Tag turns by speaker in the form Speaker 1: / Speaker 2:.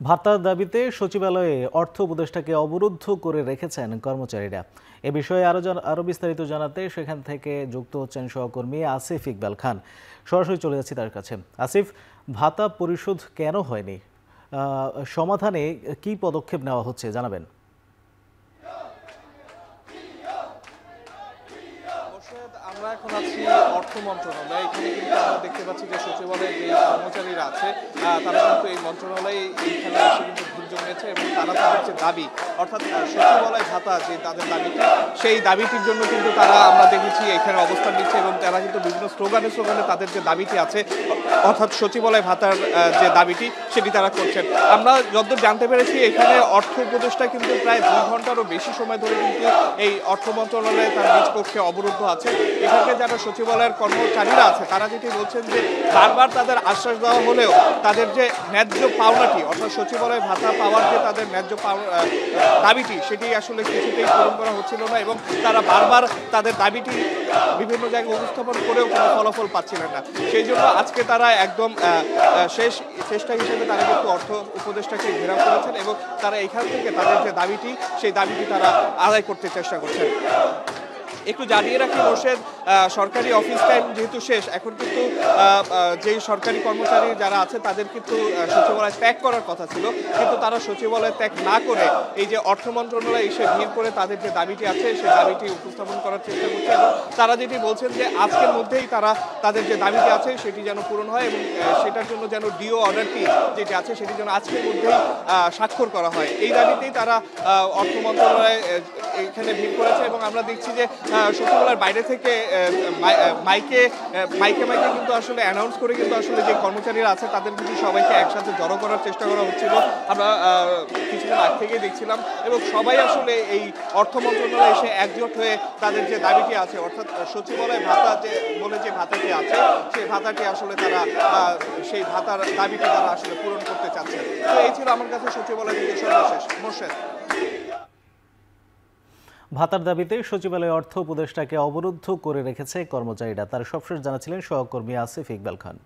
Speaker 1: ভাতার দাবিতে সচিবালয়ে অর্থ উপদেষ্টাকে অবরুদ্ধ করে রেখেছেন কর্মচারীরা। এ বিষয়ে আরো বিস্তারিত জানাতে সেখান থেকে যুক্ত হচ্ছেন সহকর্মী আসিফ ইকবাল খান। সরাসরি চলে যাচ্ছি তার কাছে। আসিফ, ভাতা পরিশোধ কেন হয়নি, সমাধানে কি পদক্ষেপ নেওয়া হচ্ছে জানাবেন?
Speaker 2: আমরা এখন আছি অর্থ মন্ত্রণালয়ে। এখানে কিন্তু আমরা দেখতে পাচ্ছি যে সচিবালয়ের যে কর্মচারীরা আছে তারা কিন্তু এই মন্ত্রণালয়ে এইখানে এসে কিন্তু ভিড় জমিয়েছে এবং তারা তাদের যে দাবি, অর্থাৎ সচিবালয় ভাতা যে তাদের দাবিটি, সেই দাবিটির জন্য কিন্তু তারা আমরা দেখেছি এখানে অবস্থান নিচ্ছে এবং তারা কিন্তু বিভিন্ন স্লোগানে তাদের যে দাবিটি আছে, অর্থাৎ সচিবালয় ভাতার যে দাবিটি সেটি তারা করছেন। আমরা যতদূর জানতে পেরেছি এখানে অর্থ উপদেষ্টা কিন্তু প্রায় 2 ঘন্টারও বেশি সময় ধরে কিন্তু এই অর্থ মন্ত্রণালয়ে তার নিজ কক্ষে অবরুদ্ধ আছে। এখানকার যারা সচিবালয়ের কর্মচারীরা আছে তারা যেটি বলছেন যে বারবার তাদের আশ্বাস দেওয়া হলেও তাদের যে ন্যায্য পাওনাটি, অর্থাৎ সচিবালয় ভাতা পাওয়ার যে তাদের ন্যায্য দাবিটি, সেটি আসলে কিছুতেই পূরণ করা হচ্ছিল না এবং তারা বারবার তাদের দাবিটি বিভিন্ন জায়গায় উপস্থাপন করেও কোনো ফলাফল পাচ্ছিলেন না। সেই জন্য আজকে তারা একদম শেষ চেষ্টা হিসেবে তারা কিন্তু অর্থ উপদেষ্টাকে ঘেরাও করেছেন এবং তারা এখান থেকে তাদের যে দাবিটি, সেই দাবিটি তারা আদায় করতে চেষ্টা করছেন। একটু জানিয়ে রাখি মোর্শেদ, সরকারি অফিস টাইম যেহেতু শেষ, এখন কিন্তু যেই সরকারি কর্মচারী যারা আছে তাদের কিন্তু সচিবালয় ত্যাগ করার কথা ছিল, কিন্তু তারা সচিবালয় ত্যাগ না করে এই যে অর্থ মন্ত্রণালয়ে এসে ভিড় করে তাদের যে দাবিটি আছে সেই দাবিটি উপস্থাপন করার চেষ্টা করছে এবং তারা যেটি বলছেন যে আজকের মধ্যেই তারা তাদের যে দাবিটি আছে সেটি যেন পূরণ হয় এবং সেটার জন্য যেন ডিও অর্ডারটি যেটি আছে সেটি যেন আজকের মধ্যেই স্বাক্ষর করা হয়। এই দাবিতেই তারা অর্থ মন্ত্রণালয়ে এখানে ভিড় করেছে এবং আমরা দেখছি যে সচিবালয়ের বাইরে থেকে মাইকে কিন্তু আসলে অ্যানাউন্স করে কিন্তু আসলে যে কর্মচারীরা আছে তাদের কিন্তু সবাইকে একসাথে জড়ো করার চেষ্টা করা হচ্ছিল। আমরা কিছুদিন আগ থেকেই দেখছিলাম এবং সবাই আসলে এই অর্থ মন্ত্রণালয়ে এসে একজোট হয়ে তাদের যে দাবিটি আছে, অর্থাৎ সচিবালয় ভাতা বলে যে ভাতাটি আছে সেই ভাতাটি আসলে তারা সেই ভাতার দাবিটি তারা আসলে পূরণ করতে চাচ্ছেন। তো এই ছিল আমার কাছে সচিবালয় থেকে সর্বশেষ। মোর্শেদ,
Speaker 1: ভাতার দাবিতে সচিবালয়ে অর্থ উপদেষ্টাকে অবরুদ্ধ করে রেখেছে কর্মচারীরা। তার সবশেষ জানাচ্ছিলেন সহকর্মী আসিফ ইকবাল খান।